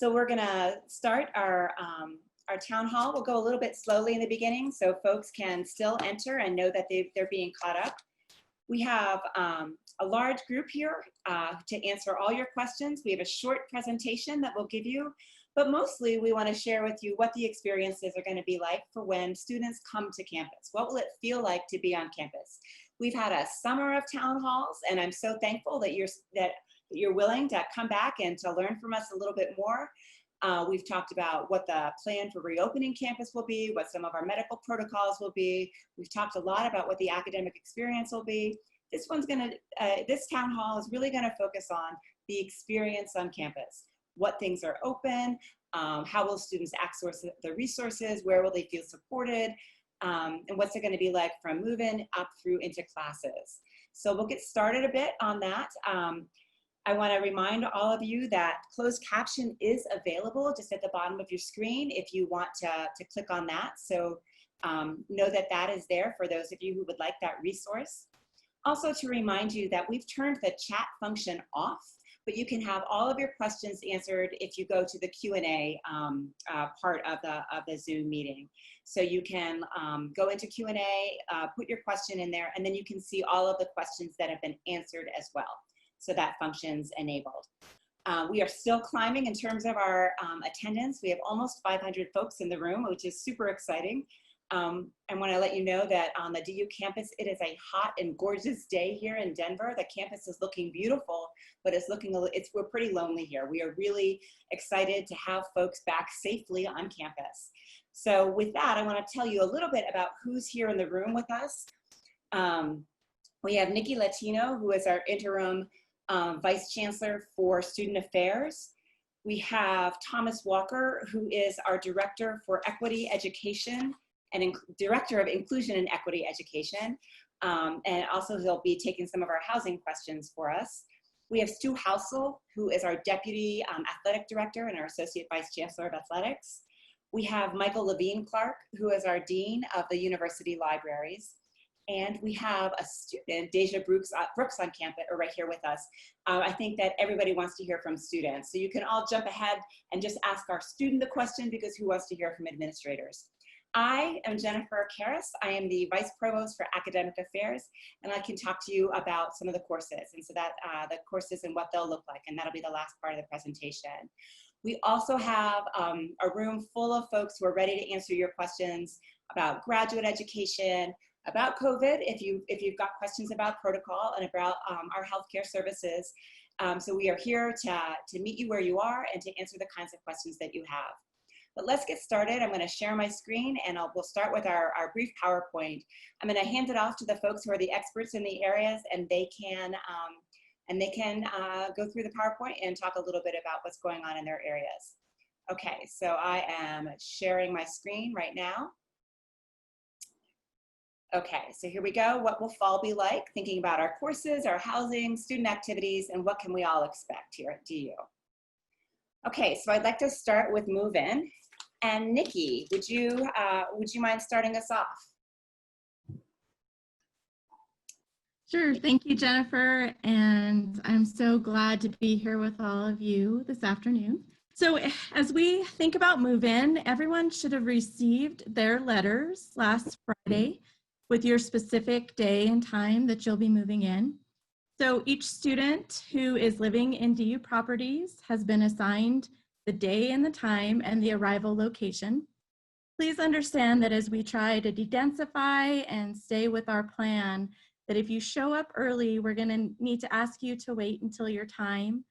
So we're gonna start our town hall. We'll go a little bit slowly in the beginning so folks can still enter and know that they're being caught up. We have a large group here to answer all your questions. We have a short presentation that we'll give you, but mostly we want to share with you what the experiences are going to be like for when students come to campus. What will it feel like to be on campus? We've had a summer of town halls, and I'm so thankful that you're willing to come back and to learn from us a little bit more. We've talked about what the plan for reopening campus will be, what some of our medical protocols will be. We've talked a lot about what the academic experience will be. This town hall is really gonna focus on the experience on campus. What things are open, how will students access the resources, where will they feel supported, and what's it gonna be like from move-in up through into classes. So we'll get started a bit on that. I want to remind all of you that closed caption is available just at the bottom of your screen if you want to click on that. So know that that is there for those of you who would like that resource. Also to remind you that we've turned the chat function off, but you can have all of your questions answered if you go to the Q&A part of the Zoom meeting. So you can go into Q&A, put your question in there, and then you can see all of the questions that have been answered as well. So that function's enabled. We are still climbing in terms of our attendance. We have almost 500 folks in the room, which is super exciting. I want to let you know that on the DU campus, it is a hot and gorgeous day here in Denver. The campus is looking beautiful, but we're pretty lonely here. We are really excited to have folks back safely on campus. So with that, I want to tell you a little bit about who's here in the room with us. We have Nikki Latino, who is our interim Vice Chancellor for Student Affairs. We have Thomas Walker, who is our Director for Equity Education and Director of Inclusion and Equity Education. And also he'll be taking some of our housing questions for us. We have Stu Housel, who is our Deputy Athletic Director and our Associate Vice Chancellor of Athletics. We have Michael Levine Clark, who is our Dean of the University Libraries. And we have a student, Deja Brooks on campus, or right here with us. I think that everybody wants to hear from students. So you can all jump ahead and just ask our student the question, because who wants to hear from administrators? I am Jennifer Karras. I am the Vice Provost for Academic Affairs, and I can talk to you about some of the courses, and so that the courses and what they'll look like, and that'll be the last part of the presentation. We also have a room full of folks who are ready to answer your questions about graduate education, about COVID, if you've got questions about protocol and about our healthcare services. So we are here to meet you where you are and to answer the kinds of questions that you have. But let's get started. I'm going to share my screen, and we'll start with our brief PowerPoint. I'm going to hand it off to the folks who are the experts in the areas, and they can go through the PowerPoint and talk a little bit about what's going on in their areas. Okay, so I am sharing my screen right now. Okay, so here we go. What will fall be like? Thinking about our courses, our housing, student activities, and what can we all expect here at DU? Okay, so I'd like to start with move-in. And Nikki, would you mind starting us off? Sure, thank you, Jennifer. And I'm so glad to be here with all of you this afternoon. So as we think about move-in, everyone should have received their letters last Friday with your specific day and time that you'll be moving in. So each student who is living in DU properties has been assigned the day and the time and the arrival location. Please understand that as we try to de-densify and stay with our plan, that if you show up early, we're gonna need to ask you to wait until your time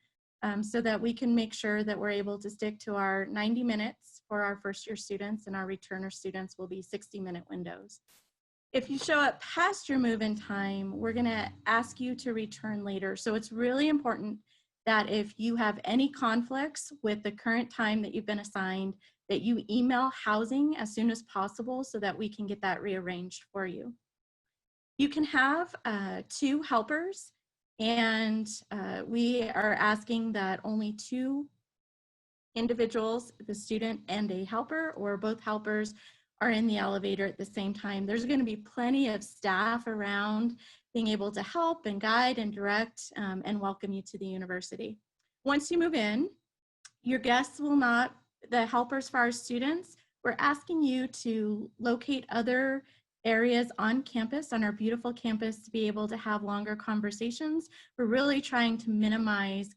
so that we can make sure that we're able to stick to our 90 minutes for our first year students, and our returner students will be 60-minute windows. If you show up past your move-in time, we're gonna ask you to return later. So it's really important that if you have any conflicts with the current time that you've been assigned, that you email housing as soon as possible so that we can get that rearranged for you. You can have 2 helpers, and we are asking that only 2 individuals, the student and a helper, or both helpers, are in the elevator at the same time. There's going to be plenty of staff around being able to help and guide and direct and welcome you to the university. Once you move in, Your guests will not, the helpers for our students, we're asking you to locate other areas on campus, on our beautiful campus, to be able to have longer conversations. We're really trying to minimize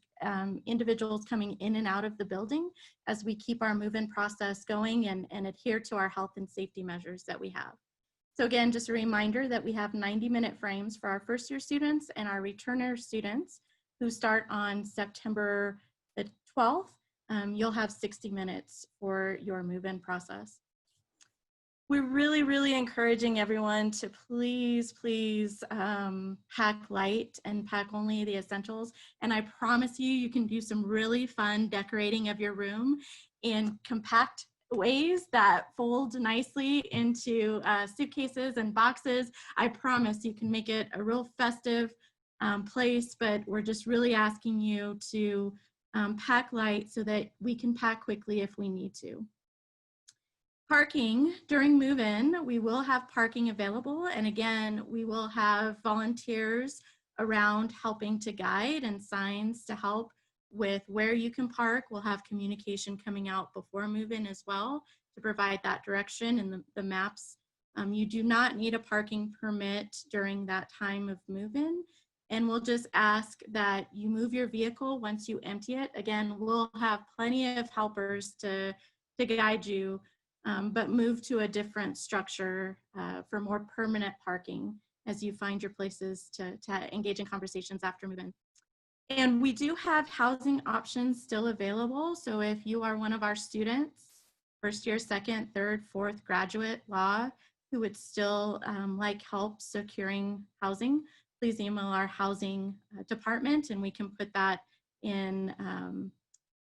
individuals coming in and out of the building as we keep our move-in process going and adhere to our health and safety measures that we have. So again, just a reminder that we have 90-minute frames for our first-year students and our returner students who start on September the 12th. You'll have 60 minutes for your move-in process. We're really encouraging everyone to please pack light and pack only the essentials. And I promise you, you can do some really fun decorating of your room in compact ways that fold nicely into suitcases and boxes. I promise you can make it a real festive place, but we're just really asking you to pack light so that we can pack quickly if we need to. Parking during move-in, we will have parking available, and again, we will have volunteers around helping to guide and signs to help with where you can park. We'll have communication coming out before move-in as well to provide that direction and the maps. You do not need a parking permit during that time of move-in, and we'll just ask that you move your vehicle once you empty it. Again, we'll have plenty of helpers to guide you, but move to a different structure for more permanent parking as you find your places to engage in conversations after move-in. And we do have housing options still available. So if you are one of our students, first year, second, third, fourth graduate law, who would still like help securing housing, please email our housing department and we can put that in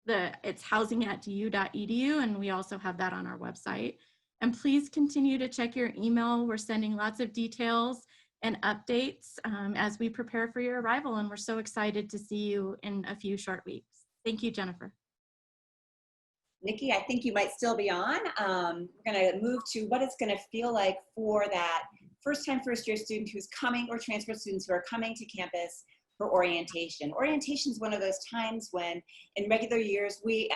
it's housing@du.edu, and we also have that on our website. And please continue to check your email. We're sending lots of details and updates as we prepare for your arrival, and we're so excited to see you in a few short weeks. Thank you, Jennifer. Nikki, I think you might still be on. We're going to move to what it's going to feel like for that first-time first-year student who's coming, or transfer students who are coming to campus for orientation. Orientation is one of those times when in regular years the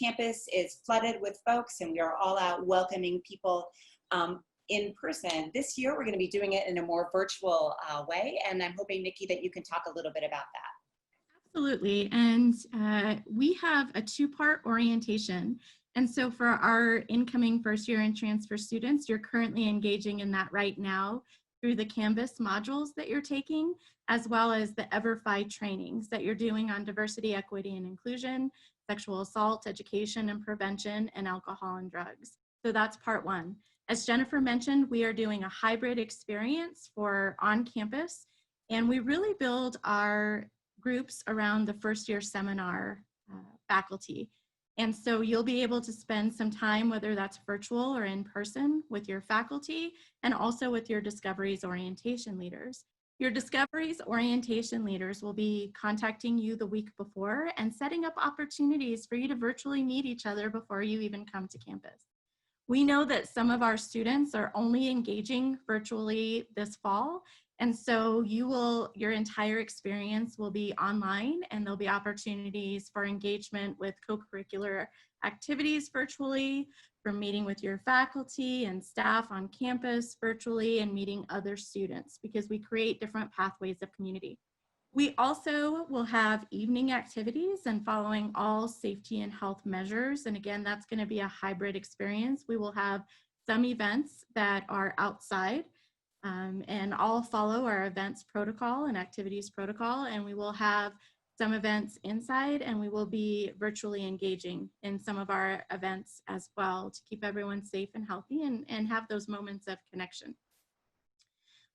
campus is flooded with folks and we are all out welcoming people in person. This year we're going to be doing it in a more virtual way, and I'm hoping, Nikki, that you can talk a little bit about that. Absolutely, and we have a two-part orientation. And so for our incoming first year and transfer students, you're currently engaging in that right now through the Canvas modules that you're taking, as well as the EverFi trainings that you're doing on diversity, equity, and inclusion, sexual assault, education and prevention, and alcohol and drugs. So that's part one. As Jennifer mentioned, we are doing a hybrid experience for on campus, and we really build our groups around the first year seminar faculty. And so you'll be able to spend some time, whether that's virtual or in person, with your faculty and also with your Discoveries orientation leaders. Your Discoveries orientation leaders will be contacting you the week before and setting up opportunities for you to virtually meet each other before you even come to campus. We know that some of our students are only engaging virtually this fall, and so your entire experience will be online, and there'll be opportunities for engagement with co-curricular activities virtually, for meeting with your faculty and staff on campus virtually, and meeting other students, because we create different pathways of community. We also will have evening activities and following all safety and health measures. And again, that's going to be a hybrid experience. We will have some events that are outside, and all follow our events protocol and activities protocol. And we will have some events inside, and we will be virtually engaging in some of our events as well to keep everyone safe and healthy and have those moments of connection.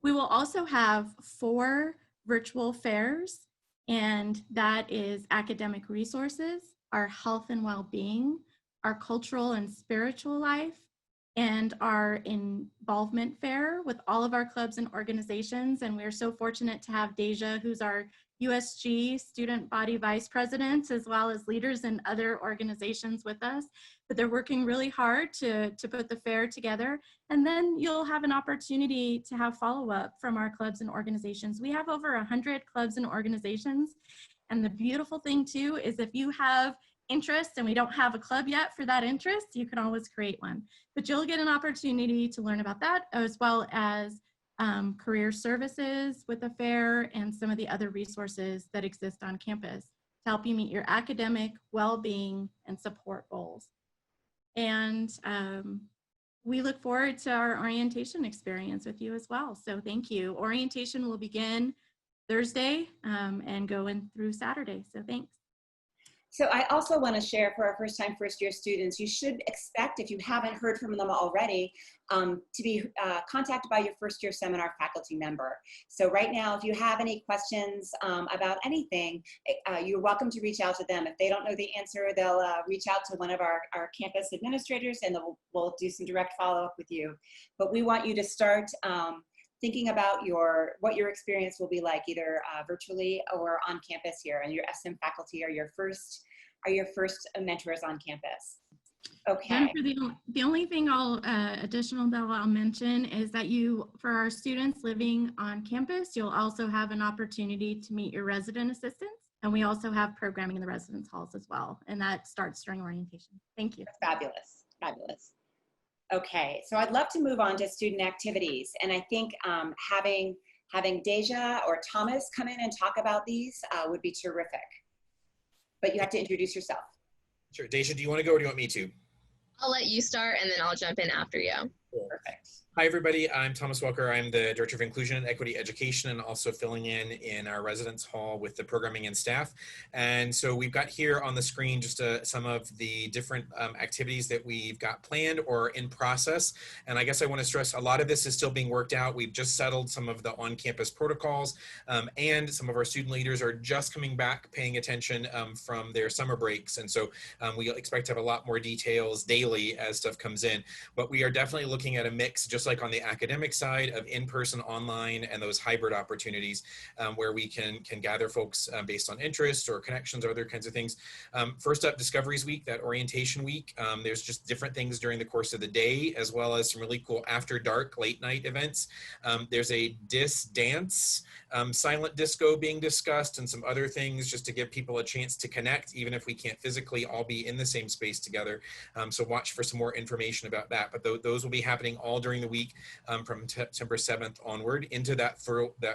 We will also have 4 virtual fairs, and that is academic resources, our health and well-being, our cultural and spiritual life, and our involvement fair with all of our clubs and organizations. And we're so fortunate to have Deja, who's our USG student body vice president, as well as leaders in other organizations with us. But they're working really hard to put the fair together. And then you'll have an opportunity to have follow-up from our clubs and organizations. We have over 100 clubs and organizations. And the beautiful thing too is if you have interest and we don't have a club yet for that interest, you can always create one. But you'll get an opportunity to learn about that, as well as career services with the fair and some of the other resources that exist on campus to help you meet your academic, well-being, and support goals. And we look forward to our orientation experience with you as well. So thank you. Orientation will begin Thursday and go in through Saturday. So thanks. So I also want to share for our first-time first-year students, you should expect, if you haven't heard from them already, to be contacted by your first-year seminar faculty member. So right now, if you have any questions about anything, you're welcome to reach out to them. If they don't know the answer, they'll reach out to one of our campus administrators, and we'll do some direct follow-up with you. But we want you to start thinking about what your experience will be like, either virtually or on campus here, and your SM faculty are your first mentors on campus. Okay. Jennifer, the only thing additional that I'll mention is that for our students living on campus, you'll also have an opportunity to meet your resident assistants, and we also have programming in the residence halls as well, and that starts during orientation. Thank you. Fabulous, fabulous. Okay, so I'd love to move on to student activities, and I think having Deja or Thomas come in and talk about these would be terrific. But you have to introduce yourself. Sure. Deja, do you want to go or do you want me to? I'll let you start and then I'll jump in after you. Cool. Perfect. Hi, everybody. I'm Thomas Welker. I'm the Director of Inclusion and Equity Education and also filling in our residence hall with the programming and staff. And so we've got here on the screen just some of the different activities that we've got planned or in process. And I guess I want to stress a lot of this is still being worked out. We've just settled some of the on-campus protocols and some of our student leaders are just coming back paying attention from their summer breaks. And so we expect to have a lot more details daily as stuff comes in. But we are definitely looking at a mix, just like on the academic side, of in-person, online, and those hybrid opportunities where we can gather folks based on interest or connections or other kinds of things. First up, Discoveries Week, that orientation week. There's just different things during the course of the day, as well as some really cool after dark, late night events. There's a dance, silent disco being discussed, and some other things just to give people a chance to connect, even if we can't physically all be in the same space together. So watch for some more information about that. But those will be happening all during the week from September 7th onward into that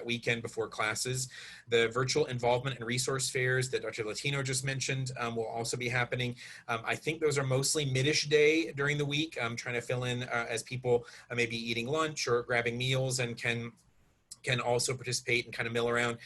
weekend before classes. The virtual involvement and resource fairs that Dr. Latino just mentioned will also be happening. I think those are mostly mid-ish day during the week. I'm trying to fill in as people may be eating lunch or grabbing meals and can also participate and kind of mill around.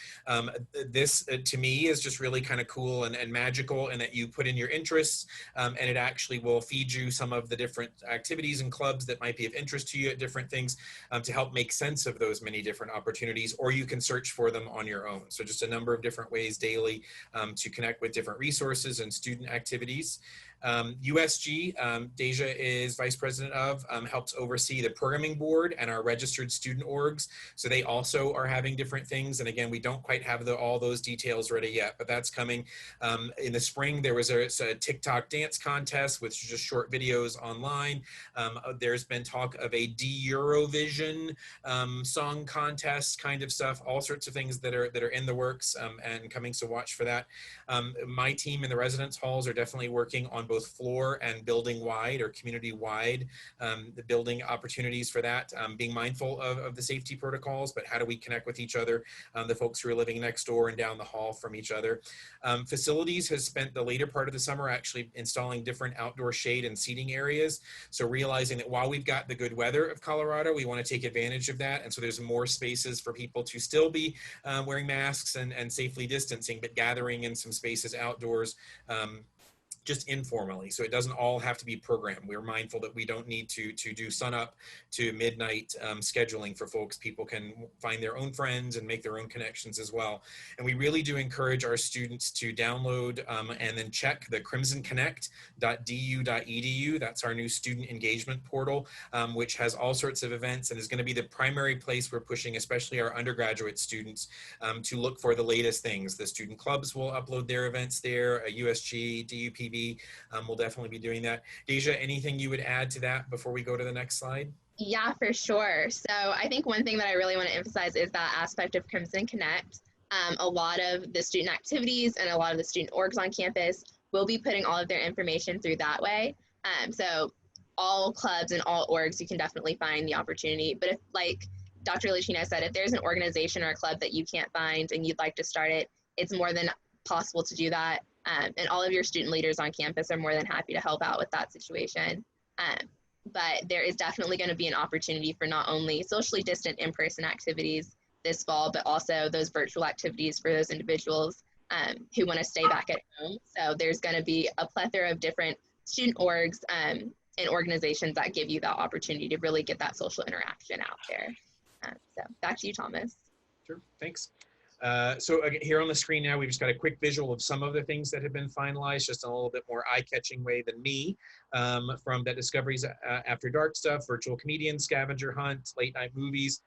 This to me is just really kind of cool and magical, and that you put in your interests and it actually will feed you some of the different activities and clubs that might be of interest to you at different things to help make sense of those many different opportunities, or you can search for them on your own. So just a number of different ways daily to connect with different resources and student activities. USG, Deja is vice president of, helps oversee the programming board and our registered student orgs. So they also are having different things. And again, we don't quite have all those details ready yet, but that's coming. In the spring, there was a TikTok dance contest with just short videos online. There's been talk of a de-Eurovision song contest kind of stuff, all sorts of things that are in the works and coming, so watch for that. My team in the residence halls are definitely working on both floor and building wide or community wide, the building opportunities for that, being mindful of the safety protocols, but how do we connect with each other, the folks who are living next door and down the hall from each other. Facilities has spent the later part of the summer actually installing different outdoor shade and seating areas. So realizing that while we've got the good weather of Colorado, we want to take advantage of that. And so there's more spaces for people to still be wearing masks and safely distancing, but gathering in some spaces outdoors just informally. So it doesn't all have to be programmed. We're mindful that we don't need to do sunup to midnight scheduling for folks. People can find their own friends and make their own connections as well. And we really do encourage our students to download and then check the crimsonconnect.du.edu. That's our new student engagement portal, which has all sorts of events and is going to be the primary place we're pushing, especially our undergraduate students, to look for the latest things. The student clubs will upload their events there, USG, DUPB, we'll definitely be doing that. Deja, anything you would add to that before we go to the next slide? Yeah, for sure. So I think one thing that I really want to emphasize is that aspect of Crimson Connect. A lot of the student activities and a lot of the student orgs on campus we'll be putting all of their information through that way. So all clubs and all orgs, you can definitely find the opportunity. But if, like Dr. Lachino said, if there's an organization or a club that you can't find and you'd like to start it, it's more than possible to do that. And all of your student leaders on campus are more than happy to help out with that situation. But there is definitely going to be an opportunity for not only socially distant in-person activities this fall, but also those virtual activities for those individuals who want to stay back at home. So there's going to be a plethora of different student orgs and organizations that give you that opportunity to really get that social interaction out there. So back to you, Thomas. Sure, thanks. So again, here on the screen now, we've just got a quick visual of some of the things that have been finalized, just in a little bit more eye-catching way than me, from that Discoveries After Dark stuff, virtual comedian, scavenger hunt, late night movies,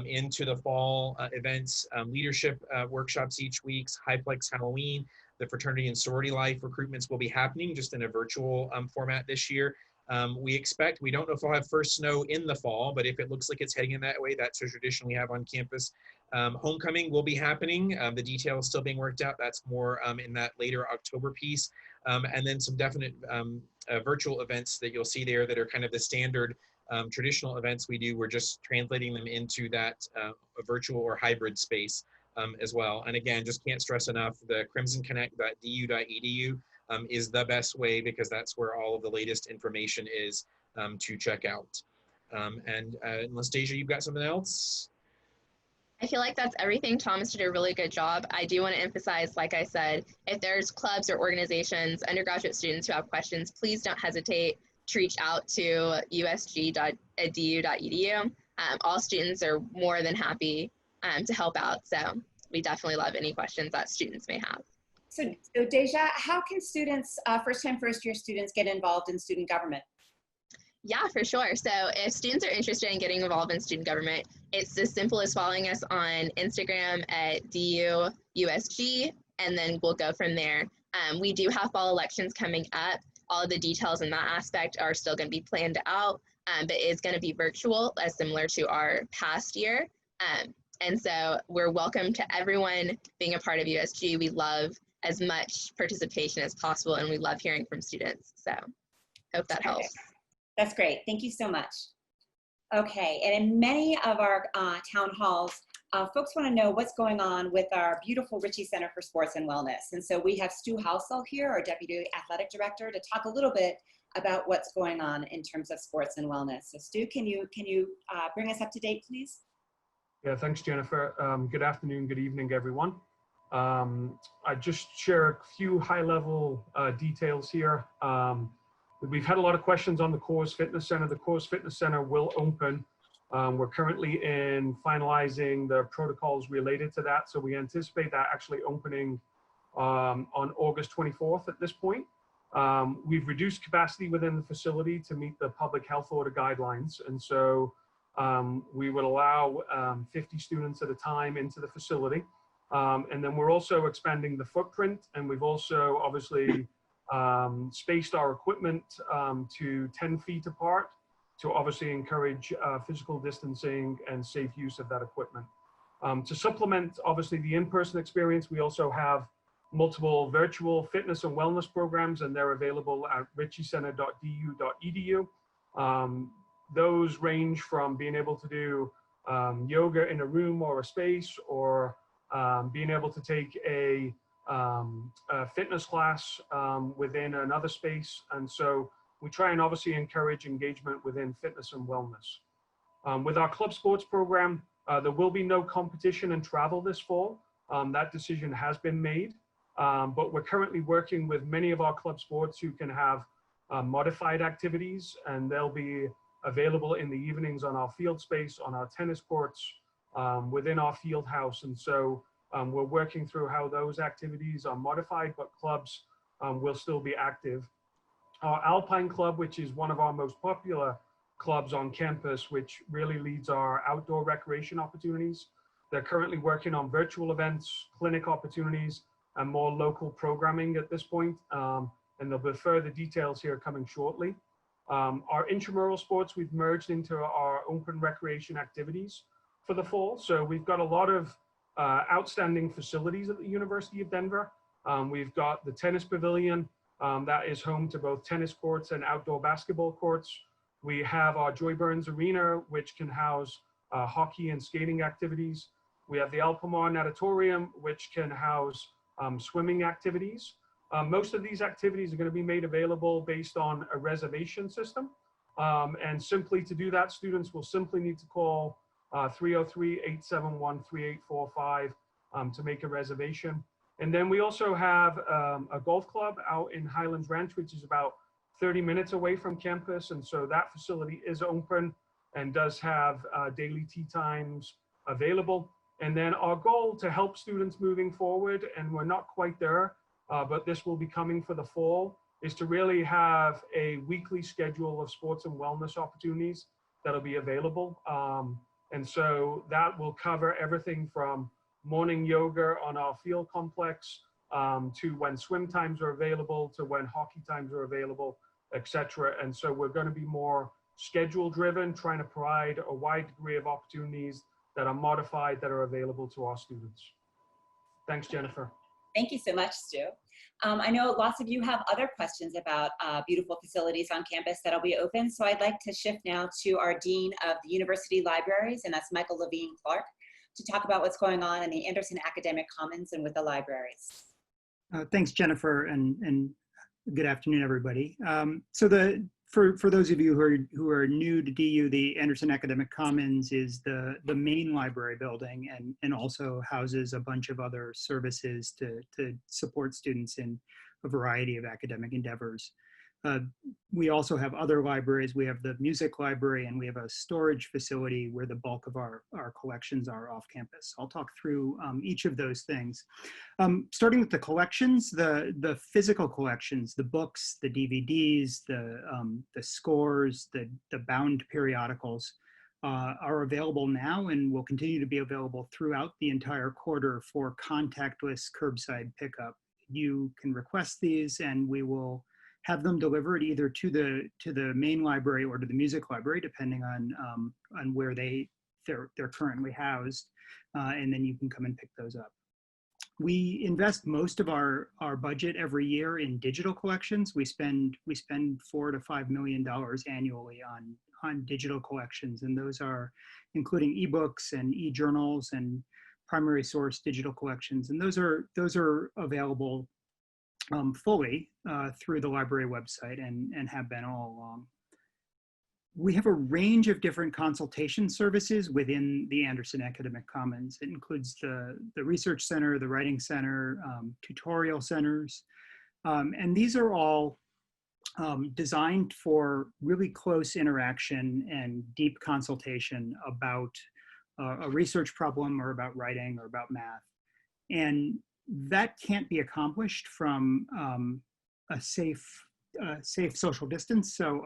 into the fall events, leadership workshops each week, Hyplex Halloween, the fraternity and sorority life recruitments will be happening just in a virtual format this year. We don't know if we'll have first snow in the fall, but if it looks like it's heading in that way, that's a tradition we have on campus. Homecoming will be happening. The details still being worked out. That's more in that later October piece. And then some definite virtual events that you'll see there that are kind of the standard traditional events we do. We're just translating them into that virtual or hybrid space as well. And again, just can't stress enough, the crimsonconnect.du.edu is the best way, because that's where all of the latest information is to check out. Unless Deja, you've got something else? I feel like that's everything. Thomas did a really good job. I do want to emphasize, like I said, if there's clubs or organizations, undergraduate students who have questions, please don't hesitate to reach out to usg.edu.edu. All students are more than happy to help out. So we definitely love any questions that students may have. So Deja, how can students, first-time, first-year students get involved in student government? Yeah, for sure. So if students are interested in getting involved in student government, it's as simple as following us on Instagram at DUUSG, and then we'll go from there. We do have fall elections coming up. All of the details in that aspect are still going to be planned out, but it's going to be virtual, as similar to our past year. And so we're welcome to everyone being a part of USG. We love as much participation as possible, and we love hearing from students. So hope that helps. That's great. Thank you so much. Okay, and in many of our town halls, folks want to know what's going on with our beautiful Ritchie Center for Sports and Wellness. And so we have Stu Housel here, our Deputy Athletic Director, to talk a little bit about what's going on in terms of sports and wellness. So Stu, can you bring us up to date, please? Yeah, thanks, Jennifer. Good afternoon, good evening, everyone. I just share a few high-level details here. We've had a lot of questions on the Coors Fitness Center. The Coors Fitness Center will open. We're currently in finalizing the protocols related to that. So we anticipate that actually opening on August 24th at this point. We've reduced capacity within the facility to meet the public health order guidelines. And so we would allow 50 students at a time into the facility. And then we're also expanding the footprint, and we've also obviously spaced our equipment to 10 feet apart to obviously encourage physical distancing and safe use of that equipment. To supplement obviously the in-person experience, we also have multiple virtual fitness and wellness programs, and they're available at ritchiecenter.du.edu. Those range from being able to do yoga in a room or a space, or being able to take a fitness class within another space. And so we try and obviously encourage engagement within fitness and wellness. With our club sports program, there will be no competition and travel this fall. That decision has been made, but we're currently working with many of our club sports who can have modified activities, and they'll be available in the evenings on our field space, on our tennis courts, within our field house. And so we're working through how those activities are modified, but clubs will still be active. Our Alpine Club, which is one of our most popular clubs on campus, which really leads our outdoor recreation opportunities. They're currently working on virtual events, clinic opportunities, and more local programming at this point. And there'll be further details here coming shortly. Our intramural sports, we've merged into our open recreation activities for the fall. So we've got a lot of outstanding facilities at the University of Denver. We've got the tennis pavilion, That is home to both tennis courts and outdoor basketball courts. We have our Joy Burns Arena, which can house hockey and skating activities. We have the Alpamar Natatorium, which can house swimming activities. Most of these activities are going to be made available based on a reservation system. And simply to do that, students will simply need to call 303-871-3845 to make a reservation. And then we also have a golf club out in Highlands Ranch, which is about 30 minutes away from campus. And so that facility is open and does have daily tea times available. And then our goal to help students moving forward, and we're not quite there, but this will be coming for the fall, is to really have a weekly schedule of sports and wellness opportunities that'll be available. And so that will cover everything from morning yoga on our field complex to when swim times are available, to when hockey times are available, etc. And so we're going to be more schedule driven, trying to provide a wide degree of opportunities that are modified, that are available to our students. Thanks, Jennifer. Thank you so much, Stu. I know lots of you have other questions about beautiful facilities on campus that'll be open. So I'd like to shift now to our Dean of the University Libraries, and that's Michael Levine Clark, to talk about what's going on in the Anderson Academic Commons and with the libraries. Thanks, Jennifer, and good afternoon, everybody. For those of you who are new to DU, the Anderson Academic Commons is the main library building and also houses a bunch of other services to support students in a variety of academic endeavors. We also have other libraries. We have the music library, and we have a storage facility where the bulk of our collections are off campus. I'll talk through each of those things. Starting with the collections, the physical collections, the books, the DVDs, the scores, the bound periodicals are available now and will continue to be available throughout the entire quarter for contactless curbside pickup. You can request these, and we will have them delivered either to the main library or to the music library, depending on where they're currently housed, and then you can come and pick those up. We invest most of our budget every year in digital collections. We spend $4 to $5 million annually on digital collections, and those are including ebooks and e-journals and primary source digital collections, and those are available fully through the library website and have been all along. We have a range of different consultation services within the Anderson Academic Commons. It includes the Research Center, the Writing Center, tutorial centers, and these are all designed for really close interaction and deep consultation about a research problem or about writing or about math. And that can't be accomplished from a safe social distance. So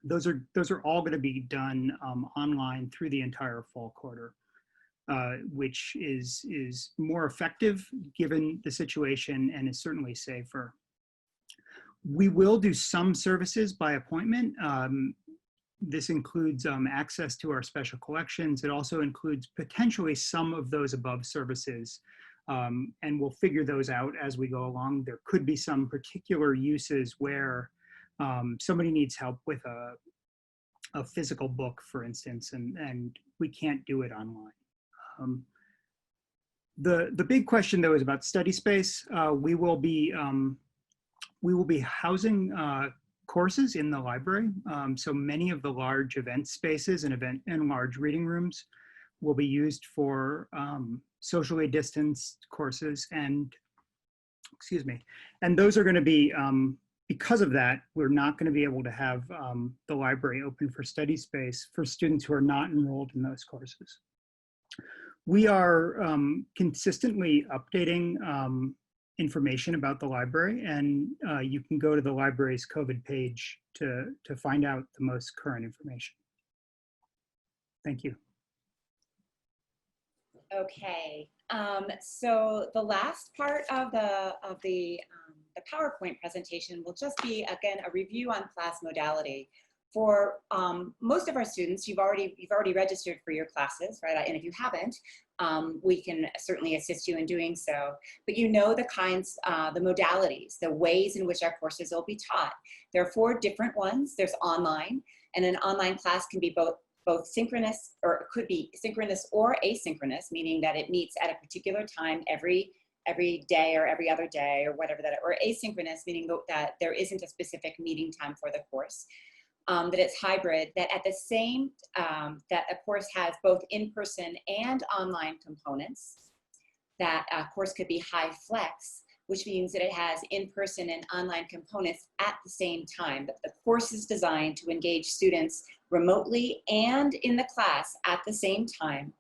those are all going to be done online through the entire fall quarter, which is more effective given the situation and is certainly safer. We will do some services by appointment. This includes access to our special collections. It also includes potentially some of those above services. And we'll figure those out as we go along. There could be some particular uses where somebody needs help with a physical book, for instance, and we can't do it online. The big question, though, is about study space. We will be housing courses in the library. So many of the large event spaces and large reading rooms will be used for socially distanced courses, and those are going to be, because of that, we're not going to be able to have the library open for study space for students who are not enrolled in those courses. We are consistently updating information about the library, and you can go to the library's COVID page to find out the most current information. Thank you. Okay, so the last part of the PowerPoint presentation will just be, again, a review on class modality. For most of our students, you've already registered for your classes, right? And if you haven't, we can certainly assist you in doing so. But you know the kinds, the modalities, the ways in which our courses will be taught. There are 4 different ones. There's online, and an online class can be both synchronous, or it could be synchronous or asynchronous, meaning that it meets at a particular time every day or every other day or whatever that, or asynchronous, meaning that there isn't a specific meeting time for the course. That it's hybrid, that at the same, that a course has both in-person and online components, that a course could be high flex, which means that it has in-person and online components at the same time. That the course is designed to engage students remotely and in the class at the same time.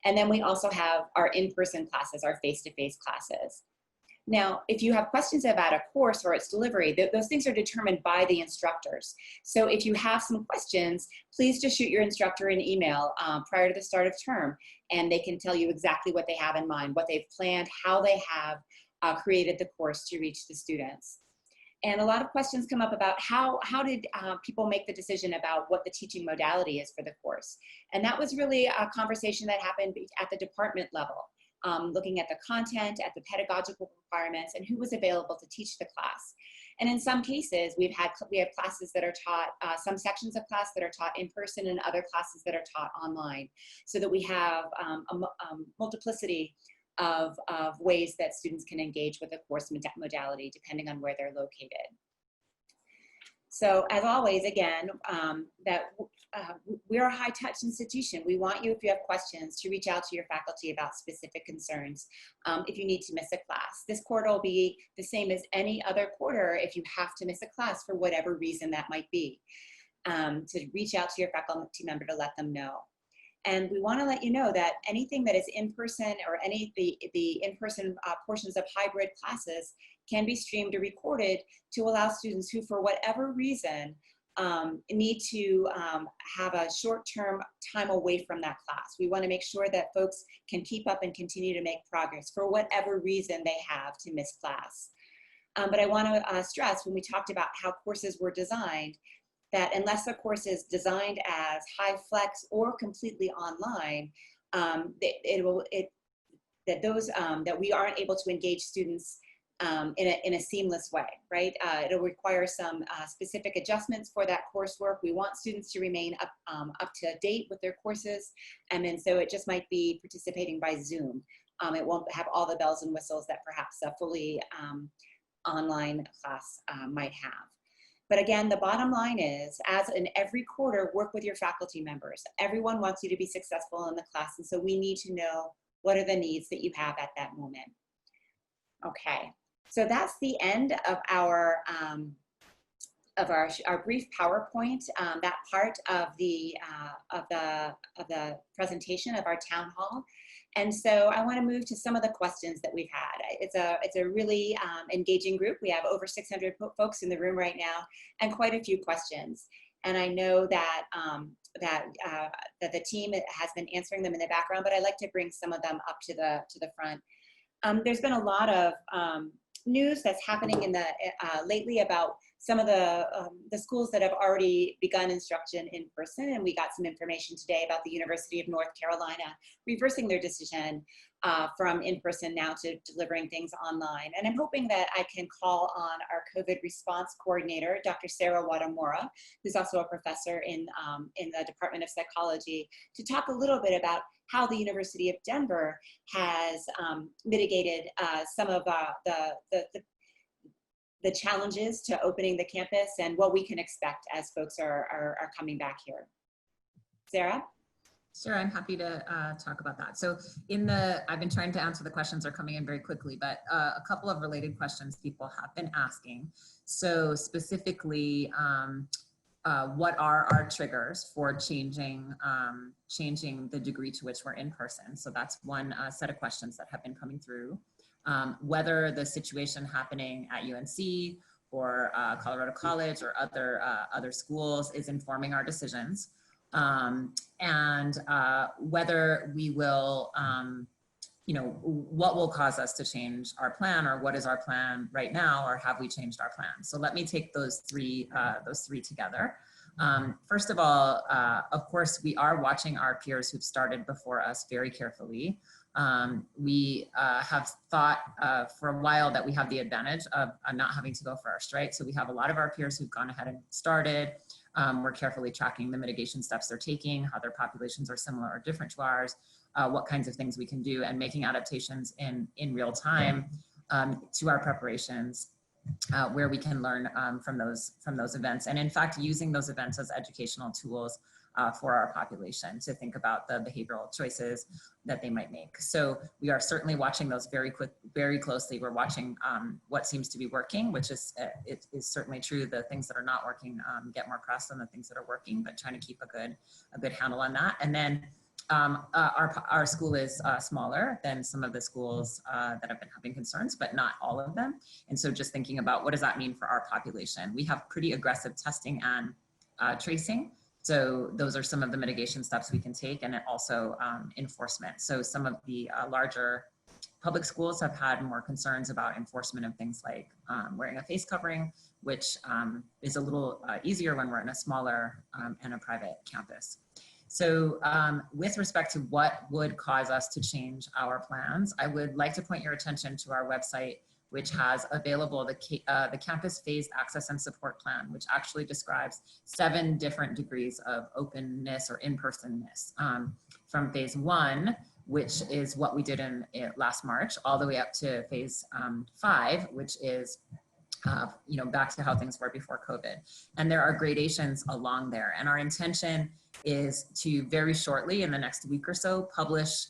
And then we also have our in-person classes, our face-to-face classes. Now, if you have questions about a course or its delivery, those things are determined by the instructors. So if you have some questions, please just shoot your instructor an email prior to the start of term, and they can tell you exactly what they have in mind, what they've planned, how they have created the course to reach the students. And a lot of questions come up about how did people make the decision about what the teaching modality is for the course. And that was really a conversation that happened at the department level. Looking at the content, at the pedagogical requirements, and who was available to teach the class. And in some cases, we have classes that are taught, some sections of class that are taught in person and other classes that are taught online, so that we have a multiplicity of ways that students can engage with the course modality depending on where they're located. So as always, again, we're a high-touch institution. We want you, if you have questions, to reach out to your faculty about specific concerns if you need to miss a class. This quarter will be the same as any other quarter if you have to miss a class for whatever reason that might be. To reach out to your faculty member to let them know. And we want to let you know that anything that is in person or any of the in-person portions of hybrid classes can be streamed or recorded to allow students who, for whatever reason, need to have a short-term time away from that class. We want to make sure that folks can keep up and continue to make progress for whatever reason they have to miss class. But I want to stress, when we talked about how courses were designed, that unless the course is designed as high flex or completely online, that we aren't able to engage students in a seamless way, right? It'll require some specific adjustments for that coursework. We want students to remain up to date with their courses, and then so it just might be participating by Zoom. It won't have all the bells and whistles that perhaps a fully online class might have. But again, the bottom line is, as in every quarter, work with your faculty members. Everyone wants you to be successful in the class, and so we need to know what are the needs that you have at that moment. Okay, so that's the end of our brief PowerPoint. That part of the presentation of our town hall. And so I want to move to some of the questions that we've had. It's a really engaging group. We have over 600 folks in the room right now, and quite a few questions. And I know that that the team has been answering them in the background, but I'd like to bring some of them up to the front. There's been a lot of news that's happening in the lately about some of the schools that have already begun instruction in person, and we got some information today about the University of North Carolina reversing their decision from in-person now to delivering things online. And I'm hoping that I can call on our COVID response coordinator, Dr. Sarah Watamura, who's also a professor in the Department of Psychology, to talk a little bit about how the University of Denver has mitigated some of the challenges to opening the campus and what we can expect as folks are coming back here. Sarah? Sure, I'm happy to talk about that. So I've been trying to answer the questions that are coming in very quickly, but a couple of related questions people have been asking. So specifically, what are our triggers for changing the degree to which we're in person? So that's one set of questions that have been coming through. Whether the situation happening at UNC or Colorado College or other schools is informing our decisions, and whether we will, what will cause us to change our plan, or what is our plan right now, or have we changed our plan? So let me take those three together. First of all, of course, we are watching our peers who've started before us very carefully. We have thought for a while that we have the advantage of not having to go first, right? So we have a lot of our peers who've gone ahead and started. We're carefully tracking the mitigation steps they're taking, how their populations are similar or different to ours, what kinds of things we can do, and making adaptations in real time to our preparations. Where we can learn from those events, and in fact using those events as educational tools for our population to think about the behavioral choices that they might make. So we are certainly watching those very closely. We're watching what seems to be working, which is it is certainly true. The things that are not working get more press than the things that are working, but trying to keep a good handle on that. And then our school is smaller than some of the schools that have been having concerns, but not all of them. And so just thinking about what does that mean for our population? We have pretty aggressive testing and tracing. So those are some of the mitigation steps we can take, and also enforcement. So some of the larger public schools have had more concerns about enforcement of things like wearing a face covering, which is a little easier when we're in a smaller and a private campus. So with respect to what would cause us to change our plans, I would like to point your attention to our website, which has available the campus phased access and support plan, which actually describes 7 different degrees of openness or in-personness from phase 1, which is what we did in last March, all the way up to phase 5, which is back to how things were before COVID. And there are gradations along there. And our intention is to very shortly, in the next week or so, publish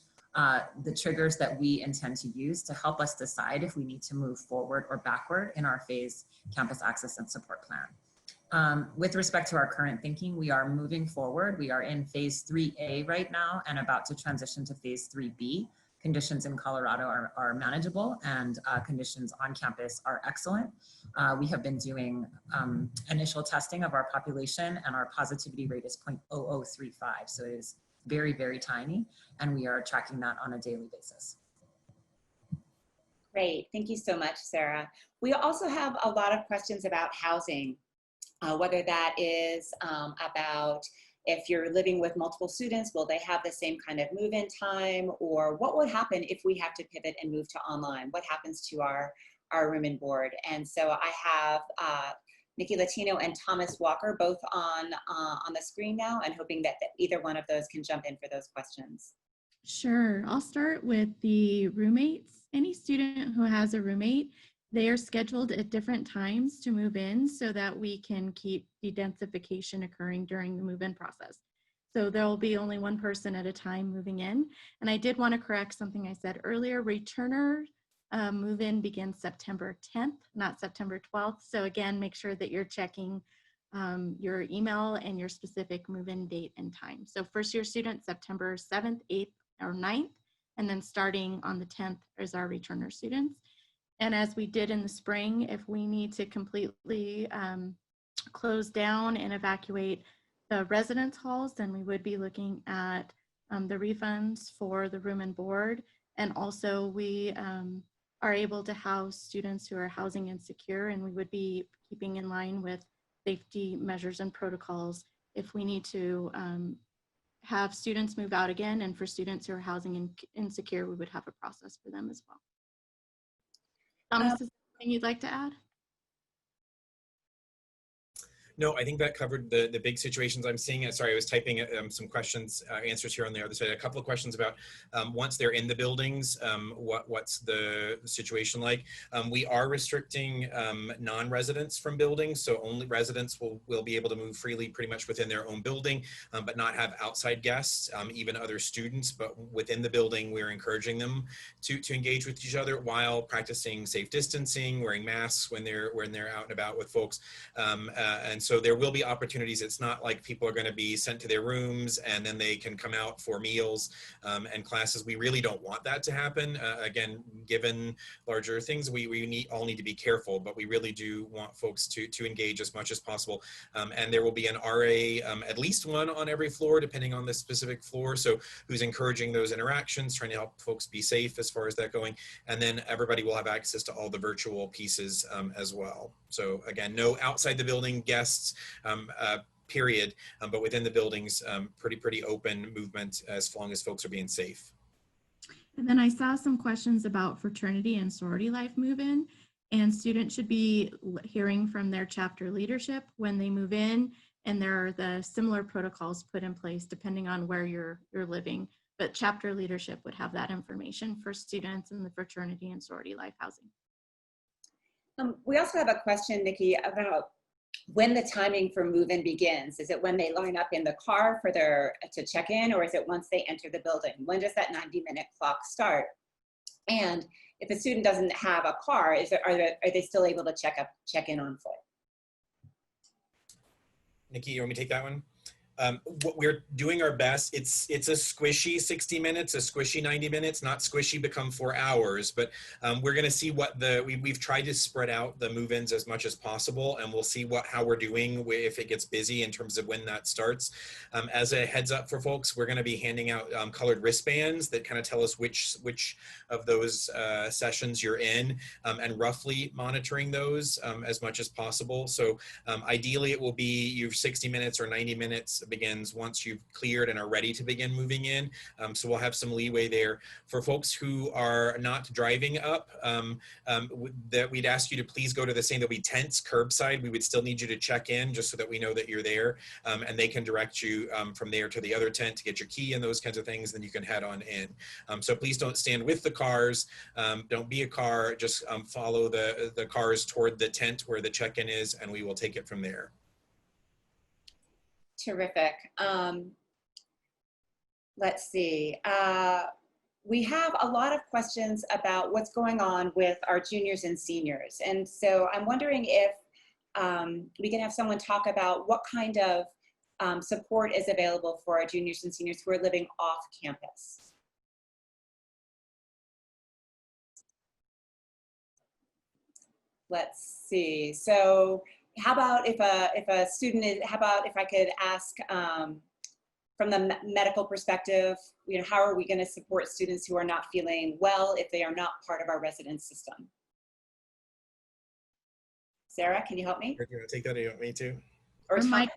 the triggers that we intend to use to help us decide if we need to move forward or backward in our phase campus access and support plan. With respect to our current thinking, we are moving forward. We are in phase 3A right now and about to transition to phase 3B. Conditions in Colorado are manageable, and conditions on campus are excellent. We have been doing initial testing of our population, and our positivity rate is 0.0035. So it is very, very tiny, and we are tracking that on a daily basis. Great, thank you so much, Sarah. We also have a lot of questions about housing, whether that is about if you're living with multiple students, will they have the same kind of move-in time? Or what would happen if we have to pivot and move to online? What happens to our room and board? And so I have Nikki Latino and Thomas Walker both on the screen now, and hoping that either one of those can jump in for those questions. Sure, I'll start with the roommates. Any student who has a roommate, they are scheduled at different times to move in so that we can keep de-densification occurring during the move-in process. So there will be only one person at a time moving in. And I did want to correct something I said earlier. Returner move-in begins September 10th, not September 12th. So again, make sure that you're checking your email and your specific move-in date and time. So first year students, September 7th, 8th, or 9th, and then starting on the 10th is our returner students. And as we did in the spring, if we need to completely close down and evacuate the residence halls, then we would be looking at the refunds for the room and board. And also we are able to house students who are housing insecure, and we would be keeping in line with safety measures and protocols if we need to have students move out again. And for students who are housing insecure, we would have a process for them as well. Thomas, is there anything you'd like to add? No, I think that covered the big situations I'm seeing. Sorry, I was typing some questions, answers here on the other side. A couple of questions about once they're in the buildings, what's the situation like? We are restricting non-residents from buildings, so only residents will be able to move freely pretty much within their own building, but not have outside guests, even other students. But within the building, we're encouraging them to engage with each other while practicing safe distancing, wearing masks when they're out and about with folks, and so there will be opportunities. It's not like people are going to be sent to their rooms and then they can come out for meals and classes. We really don't want that to happen. Again, given larger things, we all need to be careful, but we really do want folks to engage as much as possible. And there will be an RA, at least one on every floor, depending on the specific floor. So who's encouraging those interactions, trying to help folks be safe as far as that going. And then everybody will have access to all the virtual pieces as well. So again, no outside the building guests. period, but within the buildings, pretty open movement as long as folks are being safe. And then I saw some questions about fraternity and sorority life move-in, and students should be hearing from their chapter leadership when they move in, and there are the similar protocols put in place depending on where you're living, but chapter leadership would have that information for students in the fraternity and sorority life housing. We also have a question, Nikki, about when the timing for move-in begins. Is it when they line up in the car for to check in, or is it once they enter the building? When does that 90-minute clock start? And if a student doesn't have a car, are they still able to check in on foot? Nikki, you want me to take that one? What we're doing our best, it's a squishy 60 minutes, a squishy 90 minutes, not squishy become 4 hours, but we're going to see what we've tried to spread out the move-ins as much as possible, and we'll see how we're doing if it gets busy in terms of when that starts. As a heads up for folks, we're going to be handing out colored wristbands that kind of tell us which of those sessions you're in, and roughly monitoring those as much as possible. So ideally it will be your 60 minutes or 90 minutes begins once you've cleared and are ready to begin moving in. So we'll have some leeway there. For folks who are not driving up, that we'd ask you to please go to the same, there'll be tents curbside. We would still need you to check in just so that we know that you're there, and they can direct you from there to the other tent to get your key and those kinds of things, then you can head on in. So please don't stand with the cars, don't be a car, just follow the cars toward the tent where the check-in is, and we will take it from there. Terrific. Let's see. We have a lot of questions about what's going on with our juniors and seniors. And so I'm wondering if we can have someone talk about what kind of support is available for our juniors and seniors who are living off campus. Let's see. So how about if a student is, how about if I could ask from the medical perspective, you know, how are we going to support students who are not feeling well if they are not part of our residence system? Sarah, can you help me? Do you want to take that, or you want me to? Or Mike?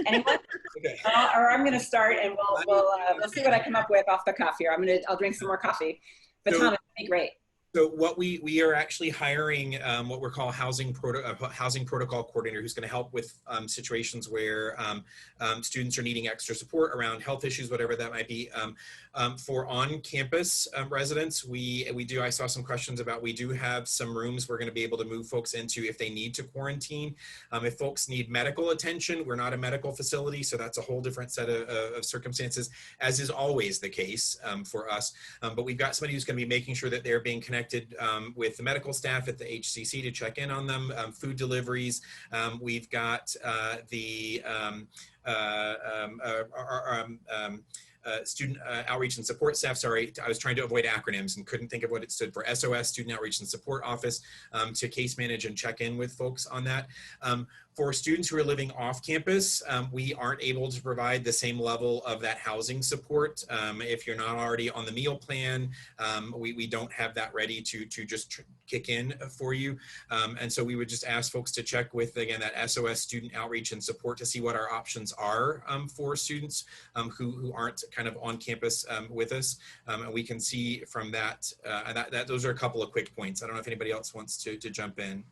anyone? Okay. Or I'm going to start, and we'll see what I come up with off the cuff here. I'll drink some more coffee. But So, Thomas, that'd be great. So what we are actually hiring what we're called housing protocol coordinator, who's going to help with situations where students are needing extra support around health issues, whatever that might be. For on-campus residents, I saw some questions about, we do have some rooms we're going to be able to move folks into if they need to quarantine. If folks need medical attention, we're not a medical facility, so that's a whole different set of circumstances, as is always the case for us. But we've got somebody who's going to be making sure that they're being connected with the medical staff at the HCC to check in on them, food deliveries. We've got student outreach and support staff. Sorry, I was trying to avoid acronyms and couldn't think of what it stood for. SOS, Student Outreach and Support Office, to case manage and check in with folks on that. For students who are living off campus, we aren't able to provide the same level of that housing support. If you're not already on the meal plan, we don't have that ready to just kick in for you. And so we would just ask folks to check with, again, that SOS, Student Outreach and Support, to see what our options are for students who aren't kind of on campus with us. And we can see from that, those are a couple of quick points. I don't know if anybody else wants to jump in.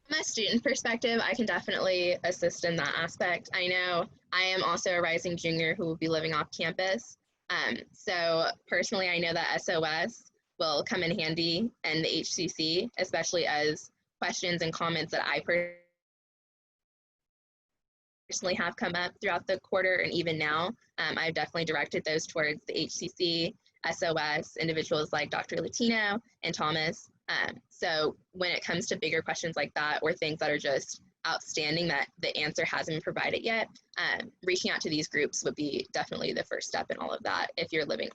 From a student perspective, I can definitely assist in that aspect. I know I am also a rising junior who will be living off campus. So personally, I know that SOS will come in handy, and the HCC, especially as questions and comments that I personally have come up throughout the quarter and even now. I've definitely directed those towards the HCC, SOS, individuals like Dr. Latino and Thomas. So when it comes to bigger questions like that, or things that are just outstanding that the answer hasn't been provided yet, reaching out to these groups would be definitely the first step in all of that if you're living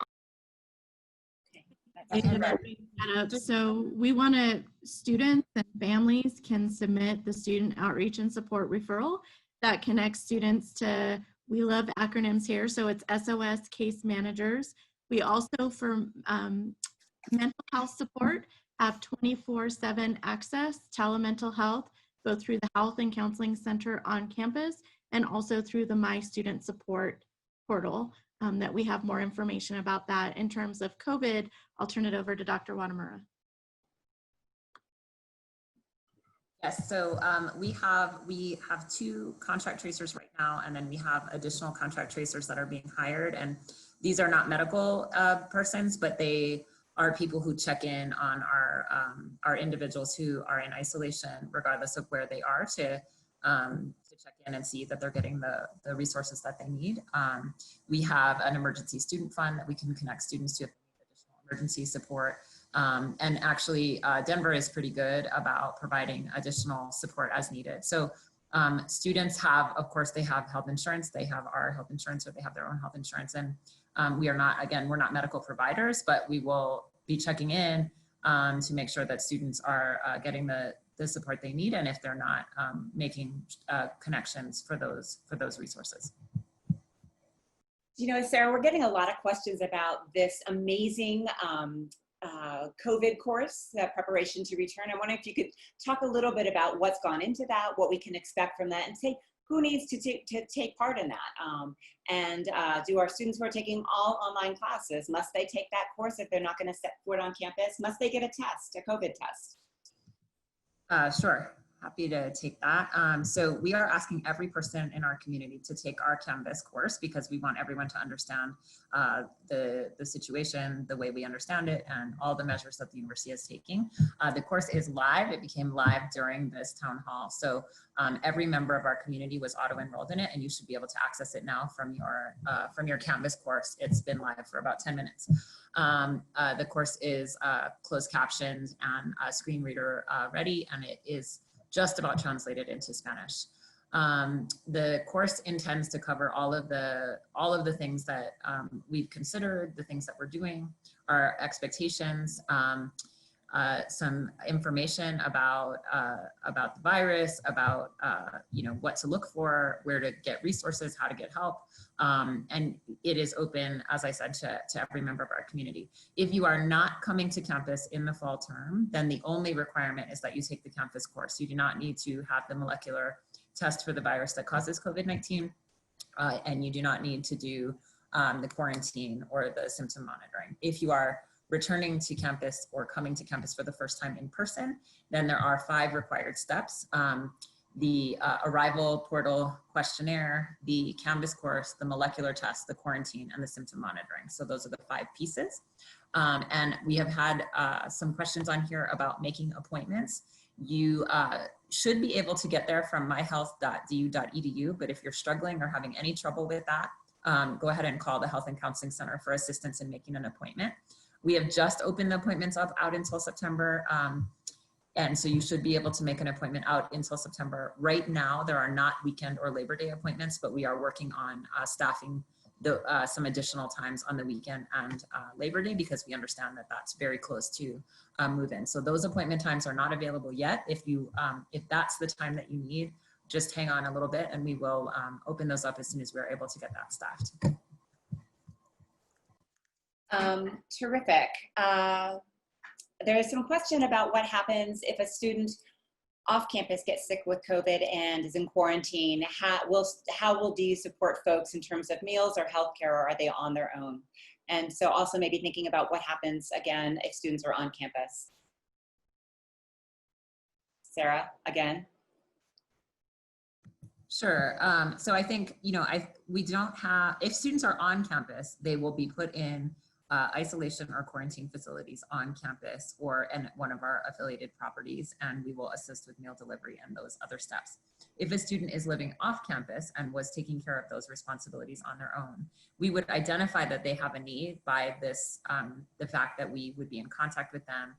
on. So we want to, students and families can submit the student outreach and support referral that connects students to, we love acronyms here, so it's SOS case managers. We also, for mental health support, have 24/7 access, telemental health, both through the Health and Counseling Center on campus, and also through the My Student Support portal that we have more information about that. In terms of COVID, I'll turn it over to Dr. Watamura. Yes, so we have 2 contract tracers right now, and then we have additional contract tracers that are being hired. And these are not medical persons, but they are people who check in on our individuals who are in isolation, regardless of where they are, to check in and see that they're getting the resources that they need. We have an emergency student fund that we can connect students to if they need additional emergency support. And actually, Denver is pretty good about providing additional support as needed. So students have, of course, they have health insurance, they have our health insurance, or they have their own health insurance. And we are not, again, we're not medical providers, but we will be checking in to make sure that students are getting the support they need, and if they're not, making connections for those resources. You know, Sarah, we're getting a lot of questions about this amazing COVID course, preparation to return. I wonder if you could talk a little bit about what's gone into that, what we can expect from that, and say who needs to take part in that. And do our students who are taking all online classes, must they take that course if they're not going to step foot on campus? Must they get a test, a COVID test? Sure, happy to take that. So we are asking every person in our community to take our Canvas course because we want everyone to understand the situation, the way we understand it, and all the measures that the university is taking. The course is live. It became live during this town hall. So every member of our community was auto-enrolled in it, and you should be able to access it now from your Canvas course. It's been live for about 10 minutes. The course is closed captioned and screen reader ready, and it is just about translated into Spanish. The course intends to cover all of the things that we've considered, the things that we're doing, our expectations, some information about the virus, about what to look for, where to get resources, how to get help, and it is open, as I said, to every member of our community. If you are not coming to campus in the fall term, then the only requirement is that you take the campus course. You do not need to have the molecular test for the virus that causes COVID-19, and you do not need to do the quarantine or the symptom monitoring. If you are returning to campus or coming to campus for the first time in person, then there are 5 required steps. The arrival portal questionnaire, the Canvas course, the molecular test, the quarantine, and the symptom monitoring. So those are the 5 pieces. And we have had some questions on here about making appointments. You should be able to get there from myhealth.du.edu, but if you're struggling or having any trouble with that, go ahead and call the Health and Counseling Center for assistance in making an appointment. We have just opened the appointments up out until September. And so you should be able to make an appointment out until September. Right now, there are not weekend or Labor Day appointments, but we are working on staffing some additional times on the weekend and Labor Day, because we understand that that's very close to move-in. So those appointment times are not available yet. If that's the time that you need, just hang on a little bit and we will open those up as soon as we're able to get that staffed. Terrific. There is some question about what happens if a student off campus gets sick with COVID and is in quarantine. How will DU support folks in terms of meals or healthcare, or are they on their own? And so also maybe thinking about what happens again if students are on campus. Sarah, again. Sure. So I think, we don't have, if students are on campus, they will be put in isolation or quarantine facilities on campus or in one of our affiliated properties, and we will assist with meal delivery and those other steps. If a student is living off campus and was taking care of those responsibilities on their own, we would identify that they have a need by this, the fact that we would be in contact with them,